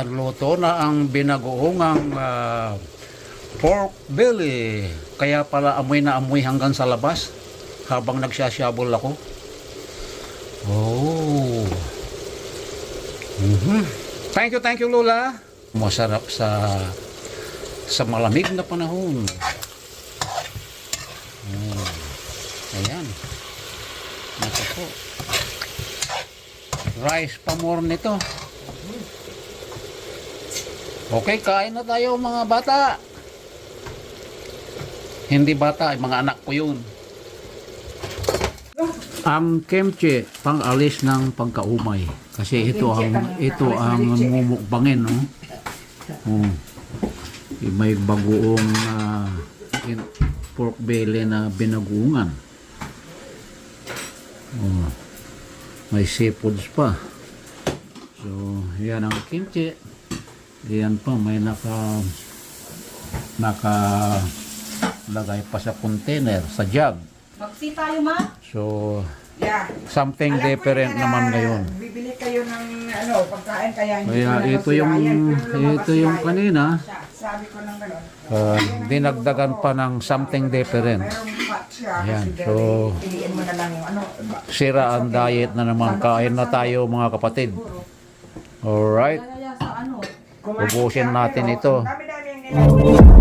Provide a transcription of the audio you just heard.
luto na ang binagoongang pork belly. Kaya pala amoy na amoy hanggang sa labas habang nagsasyabol ako. Oh. Thank you Lola. Masarap sa malamig na panahon. Ayan. Ito po. Rice pa more nito. Okay, kain na tayo mga bata. Hindi bata, mga anak ko yun. Ang kimchi, pang-alis ng pagkaumay. Kasi ito ang mumukbangin, no? May bagoong pork belly na binagungan. May seafoods pa. So, yan ang kimchi. Yan pa, may nakalagay pa sa container, sa jug. Magsi tayo, ma? So, Yeah. something different naman ngayon. Bibili kayo ng pagkain kaya hindi Kaya ito yung kanina, sabi ko ng gano'n. dinagdagan pa ng something different. Mayroong fat siya. Yan, Kasi so piliin mo na lang yung sira ang diet na naman. Kain na tayo mga kapatid. Alright, Kaya sa ano? ubusin natin ito. Dami-dami yung